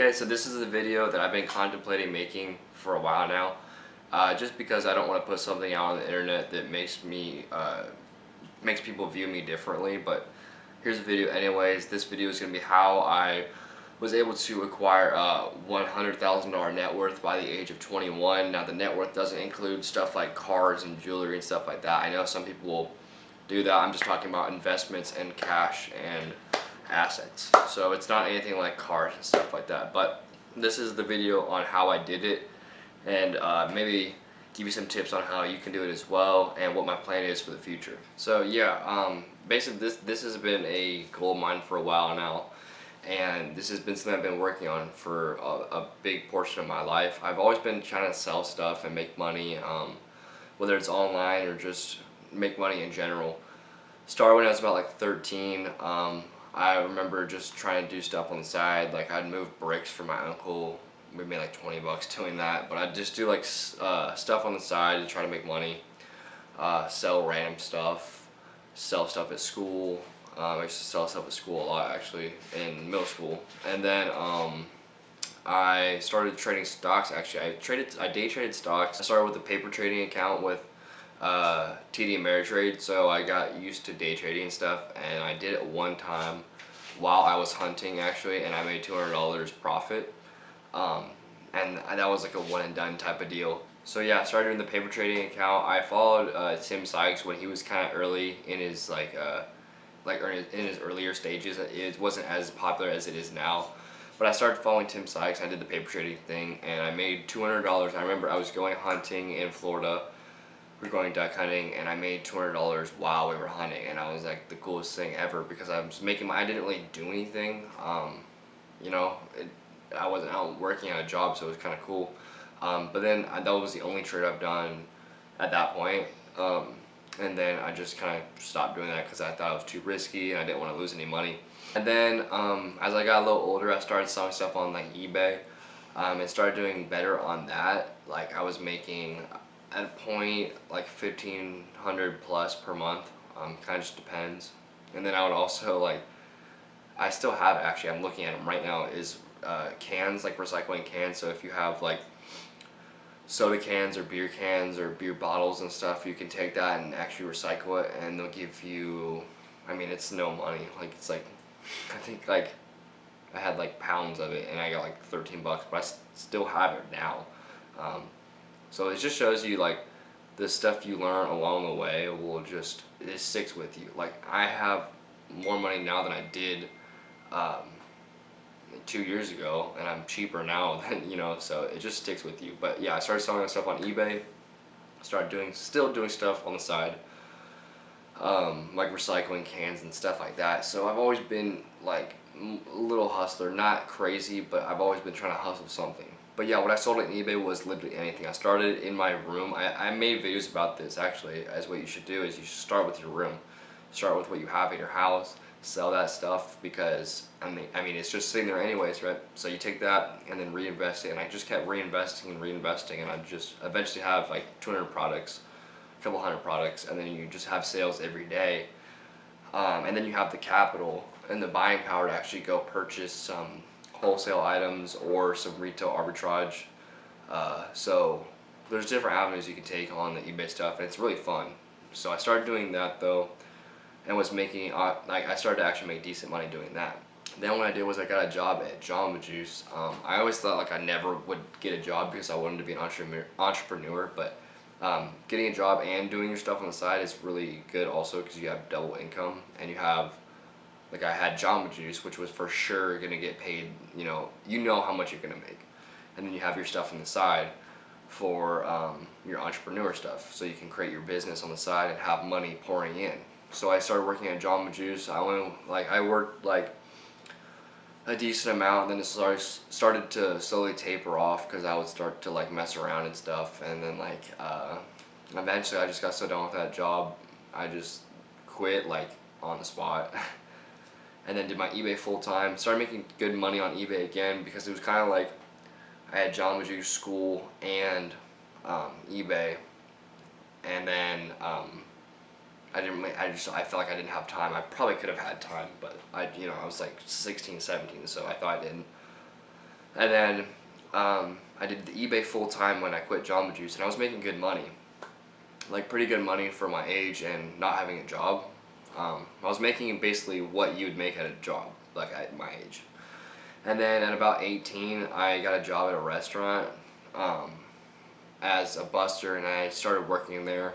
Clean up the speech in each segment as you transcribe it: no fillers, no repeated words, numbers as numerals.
Okay, so this is a video that I've been contemplating making for a while now, just because I don't want to put something out on the internet that makes people view me differently. But here's a video anyways. This video is going to be how I was able to acquire a $100,000 net worth by the age of 21. Now the net worth doesn't include stuff like cars and jewelry and stuff like that. I know some people will do that. I'm just talking about investments and cash and assets. So it's not anything like cars and stuff like that, but this is the video on how I did it, and maybe give you some tips on how you can do it as well, and what my plan is for the future. So yeah, basically this has been a goal of mine for a while now, and this has been something I've been working on for a big portion of my life. I've always been trying to sell stuff and make money, whether it's online or just make money in general. Started when I was about like 13. I remember just trying to do stuff on the side. Like I'd move bricks for my uncle. We made like 20 bucks doing that. But I'd just do like stuff on the side to try to make money. Sell random stuff. Sell stuff at school. I used to sell stuff at school a lot actually in middle school. And then I started trading stocks. Actually, I day traded stocks. I started with a paper trading account with TD Ameritrade, so I got used to day trading and stuff, and I did it one time while I was hunting actually, and I made $200 profit, and that was like a one and done type of deal. So yeah, I started doing the paper trading account. I followed Tim Sykes when he was kind of early in his in his earlier stages. It wasn't as popular as it is now, but I started following Tim Sykes. I did the paper trading thing, and I made $200. I remember I was going hunting in Florida. We were going duck hunting, and I made $200 while we were hunting, and I was like the coolest thing ever, because I was making I didn't really do anything, you know, I wasn't out working at a job, so it was kind of cool, but then that was the only trade I've done at that point, and then I just kind of stopped doing that because I thought it was too risky and I didn't want to lose any money. And then as I got a little older, I started selling stuff on like eBay, and started doing better on that. Like I was making at a point like 1,500 plus per month, kind of just depends. And then I would also I still have it actually, I'm looking at them right now, is cans, like recycling cans. So if you have like soda cans or beer bottles and stuff, you can take that and actually recycle it, and they'll give you, I mean, it's no money, like it's like, I think like I had like pounds of it and I got like 13 bucks, but I still have it now. So it just shows you like the stuff you learn along the way it sticks with you. Like I have more money now than I did 2 years ago, and I'm cheaper now than, you know, so it just sticks with you. But yeah, I started selling stuff on eBay, still doing stuff on the side, like recycling cans and stuff like that. So I've always been like a little hustler, not crazy, but I've always been trying to hustle something. But yeah, what I sold on eBay was literally anything. I started in my room. I made videos about this actually, as what you should do is you should start with your room. Start with what you have in your house, sell that stuff, because I mean it's just sitting there anyways, right? So you take that and then reinvest it, and I just kept reinvesting and reinvesting, and I just eventually have like 200 products, a couple hundred products, and then you just have sales every day, and then you have the capital and the buying power to actually go purchase some wholesale items or some retail arbitrage. So there's different avenues you can take on the eBay stuff, and it's really fun. So I started doing that though, and was making like I started to actually make decent money doing that. Then what I did was I got a job at Jamba Juice. I always thought like I never would get a job because I wanted to be an entrepreneur, but getting a job and doing your stuff on the side is really good also, because you have double income, and you have, like I had Jamba Juice, which was for sure gonna get paid, you know how much you're gonna make. And then you have your stuff on the side for your entrepreneur stuff, so you can create your business on the side and have money pouring in. So I started working at Jamba Juice. I worked like a decent amount, and then it started to slowly taper off because I would start to like mess around and stuff, and then like eventually I just got so done with that job, I just quit like on the spot. And then did my eBay full time. Started making good money on eBay again, because it was kind of like I had Jamba Juice, school, and eBay, and then I felt like I didn't have time. I probably could have had time, but I was like 16, 17, so I thought I didn't. And then I did the eBay full time when I quit Jamba Juice, and I was making good money, like pretty good money for my age and not having a job. I was making basically what you would make at a job, like at my age. And then at about 18, I got a job at a restaurant as a buster, and I started working there.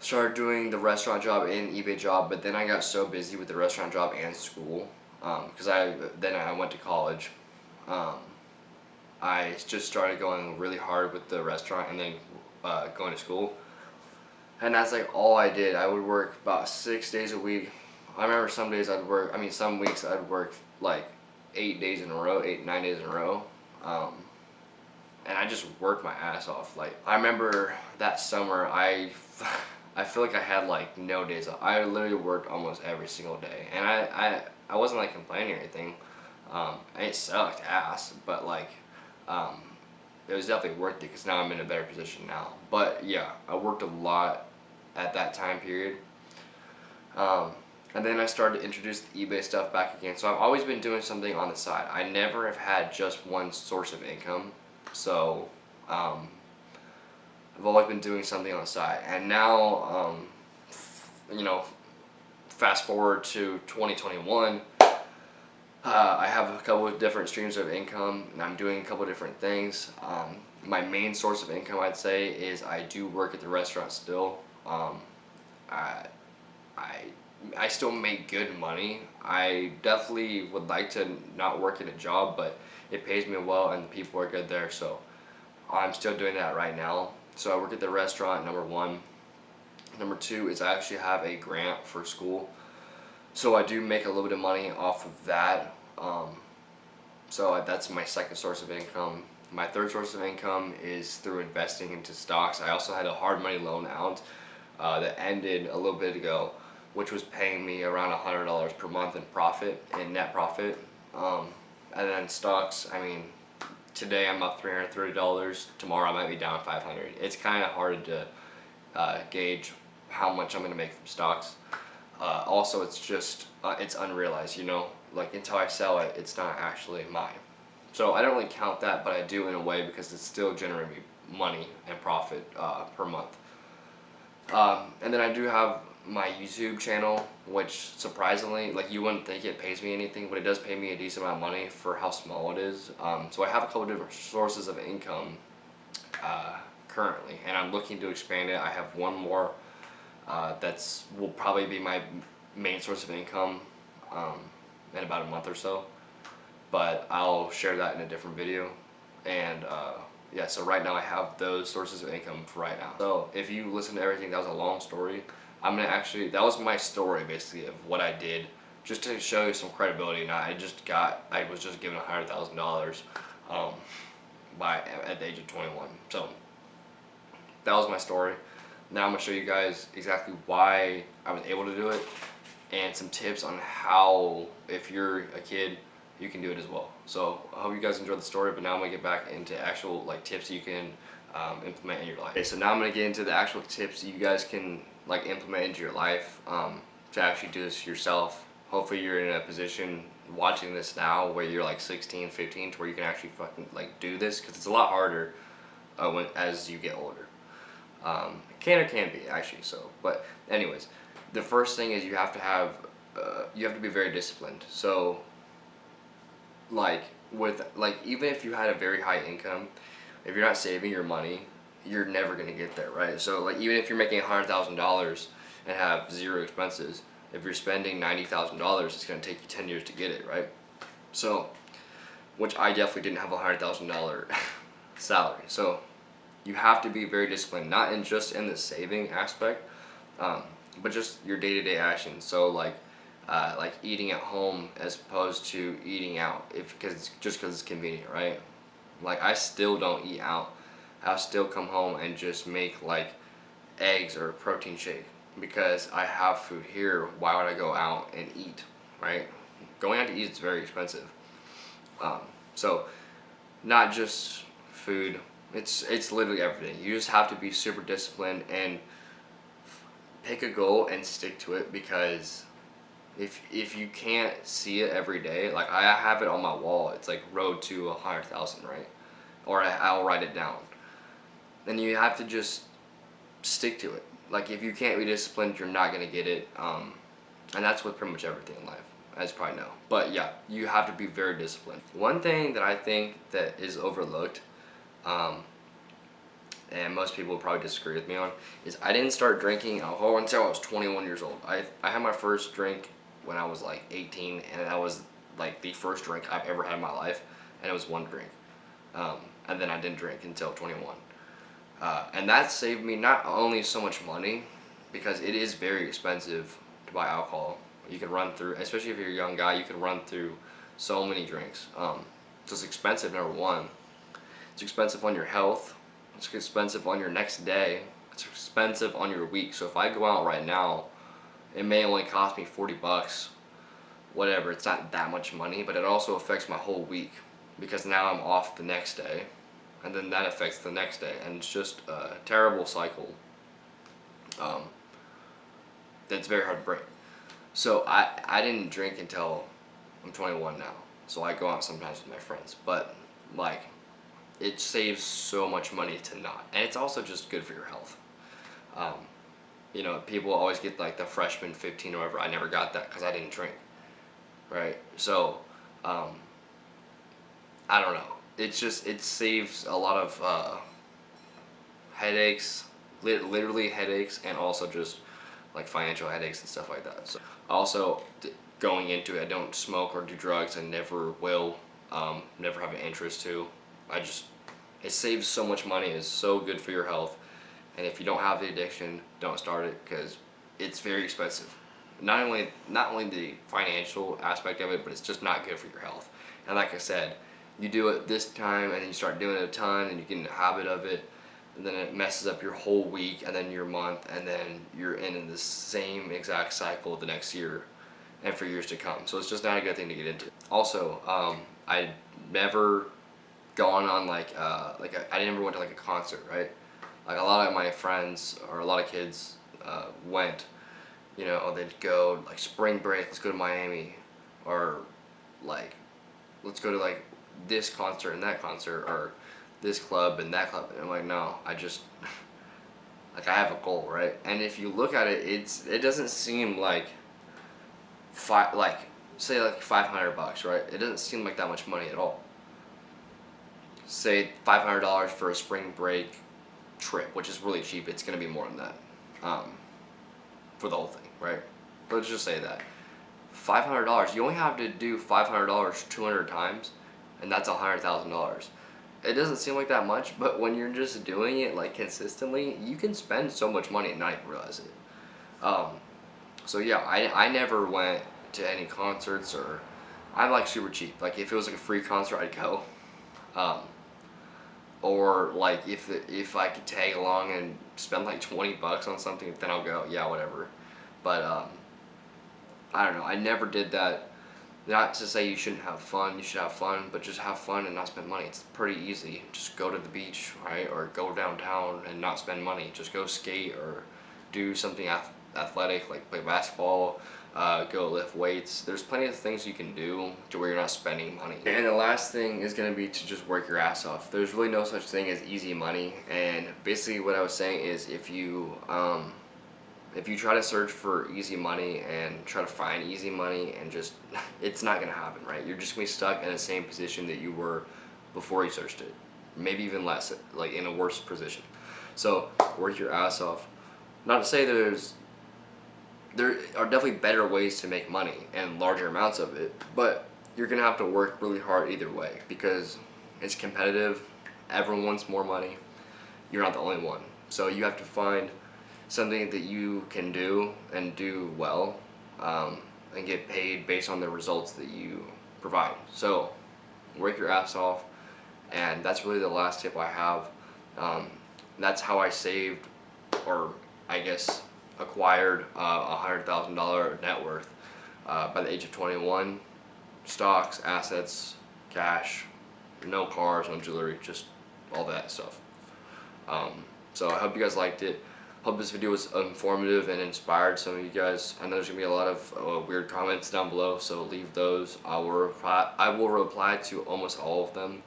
Started doing the restaurant job and eBay job, but then I got so busy with the restaurant job and school, because I went to college. I just started going really hard with the restaurant and then going to school. And that's like all I did. I would work about 6 days a week. I remember some days I'd work, some weeks I'd work like 8 days in a row, 9 days in a row. And I just worked my ass off. Like, I remember that summer, I feel like I had like no days off. I literally worked almost every single day. And I wasn't like complaining or anything. It sucked ass, but like, it was definitely worth it because now I'm in a better position now. But yeah, I worked a lot at that time period. And then I started to introduce the eBay stuff back again. So I've always been doing something on the side. I never have had just one source of income. So I've always been doing something on the side. And now, you know, fast forward to 2021, I have a couple of different streams of income, and I'm doing a couple of different things. My main source of income, I'd say, is I do work at the restaurant still. I still make good money. I definitely would like to not work at a job, but it pays me well and the people are good there, so I'm still doing that right now. So I work at the restaurant, number one. Number two is I actually have a grant for school, so I do make a little bit of money off of that. So that's my second source of income. My third source of income is through investing into stocks. I also had a hard money loan out that ended a little bit ago, which was paying me around $100 per month in profit, in net profit. And then stocks, I mean, today I'm up $330. Tomorrow I might be down $500. It's kind of hard to gauge how much I'm gonna make from stocks. Also, it's just it's unrealized, you know, like until I sell it, it's not actually mine. So I don't really count that, but I do in a way because it's still generating me money and profit per month. And then I do have my YouTube channel, which surprisingly, like, you wouldn't think it pays me anything, but it does pay me a decent amount of money for how small it is. So I have a couple different sources of income currently, and I'm looking to expand it. I have one more will probably be my main source of income in about a month or so, but I'll share that in a different video. And yeah, so right now I have those sources of income for right now. So if you listen to everything, that was a long story. I'm gonna actually, that was my story basically of what I did, just to show you some credibility. Now I was just given $100,000 at the age of 21. So that was my story. Now I'm gonna show you guys exactly why I was able to do it, and some tips on how, if you're a kid, you can do it as well. So I hope you guys enjoyed the story, but now I'm gonna get back into actual like tips you can implement in your life. Okay, so now I'm gonna get into the actual tips you guys can like implement into your life to actually do this yourself. Hopefully you're in a position watching this now where you're like 16, 15, to where you can actually fucking like do this, because it's a lot harder as you get older. Can be actually. So, but anyways, the first thing is you have to be very disciplined. So like even if you had a very high income, if you're not saving your money, you're never gonna get there, right? So like even if you're making $100,000 and have zero expenses, if you're spending $90,000, it's gonna take you 10 years to get it, right? So, which I definitely didn't have a $100,000 salary. So you have to be very disciplined, not just in the saving aspect, but just your day-to-day actions. So like eating at home as opposed to eating out, because it's convenient, right? Like I still don't eat out. I'll still come home and just make like eggs or a protein shake because I have food here. Why would I go out and eat, right? Going out to eat is very expensive. So not just food. It's literally everything. You just have to be super disciplined and pick a goal and stick to it, because if you can't see it every day, like I have it on my wall, it's like road to 100,000, right? Or I'll write it down. Then you have to just stick to it. Like if you can't be disciplined, you're not gonna get it. And that's with pretty much everything in life, as you probably know. But yeah, you have to be very disciplined. One thing that I think that is overlooked, um, and most people will probably disagree with me on, is I didn't start drinking alcohol until I was 21 years old. I had my first drink when I was like 18, and that was like the first drink I've ever had in my life, and it was one drink. And then I didn't drink until 21. And that saved me not only so much money, because it is very expensive to buy alcohol. You can run through, especially if you're a young guy, you can run through so many drinks. So it's expensive, number one. It's expensive on your health. It's expensive on your next day. It's expensive on your week. So if I go out right now, it may only cost me 40 bucks, whatever. It's not that much money, but it also affects my whole week, because now I'm off the next day, and then that affects the next day, and it's just a terrible cycle that's very hard to break. So I didn't drink until I'm 21 now, so I go out sometimes with my friends, but like it saves so much money to not, and it's also just good for your health. You know, people always get like the freshman 15 or whatever. I never got that because I didn't drink, right? So I don't know. It's just, it saves a lot of headaches, literally headaches, and also just like financial headaches and stuff like that. So also going into it, I don't smoke or do drugs. I never will. Never have an interest to. It saves so much money. It's so good for your health. And if you don't have the addiction, don't start it, because it's very expensive. Not only the financial aspect of it, but it's just not good for your health. And like I said, you do it this time and then you start doing it a ton and you get in the habit of it, and then it messes up your whole week and then your month, and then you're in the same exact cycle the next year and for years to come. So it's just not a good thing to get into. Also, I never gone on I never went to like a concert, right? Like a lot of my friends or a lot of kids went, you know, they'd go like spring break, let's go to Miami, or like let's go to like this concert and that concert, or this club and that club. And I'm like, no, I just like I have a goal, right? And if you look at it, it doesn't seem like say like 500 bucks, right? It doesn't seem like that much money at all. Say $500 for a spring break trip, which is really cheap. It's gonna be more than that for the whole thing, right? But let's just say that $500. You only have to do $500 200 times, and that's $100,000. It doesn't seem like that much, but when you're just doing it like consistently, you can spend so much money and not even realize it. So yeah, I never went to any concerts, or I'm like super cheap. Like if it was like a free concert, I'd go. Or like if I could tag along and spend like 20 bucks on something, then I'll go, yeah, whatever. But I don't know, I never did that. Not to say you shouldn't have fun, you should have fun, but just have fun and not spend money. It's pretty easy. Just go to the beach, right? Or go downtown and not spend money. Just go skate or do something athletic, like play basketball, go lift weights. There's plenty of things you can do to where you're not spending money. And the last thing is going to be to just work your ass off. There's really no such thing as easy money, and basically what I was saying is if you try to search for easy money and try to find easy money, and just it's not going to happen, right? You're just going to be stuck in the same position that you were before you searched it, maybe even less, like in a worse position. So work your ass off. Not to say there are definitely better ways to make money and larger amounts of it, but you're gonna have to work really hard either way, because it's competitive. Everyone wants more money. You're not the only one. So you have to find something that you can do and do well, and get paid based on the results that you provide. So work your ass off, and that's really the last tip I have. That's how I saved, or I guess acquired $100,000 net worth by the age of 21. Stocks, assets, cash, no cars, no jewelry, just all that stuff. So I hope you guys liked it. Hope this video was informative and inspired some of you guys. I know there's gonna be a lot of weird comments down below, so leave those. I will reply to almost all of them.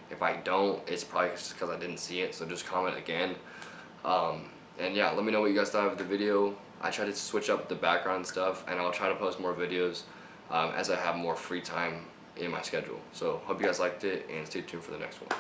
If I don't, it's probably just because I didn't see it, so just comment again. And yeah, let me know what you guys thought of the video. I try to switch up the background stuff, and I'll try to post more videos as I have more free time in my schedule. So hope you guys liked it, and stay tuned for the next one.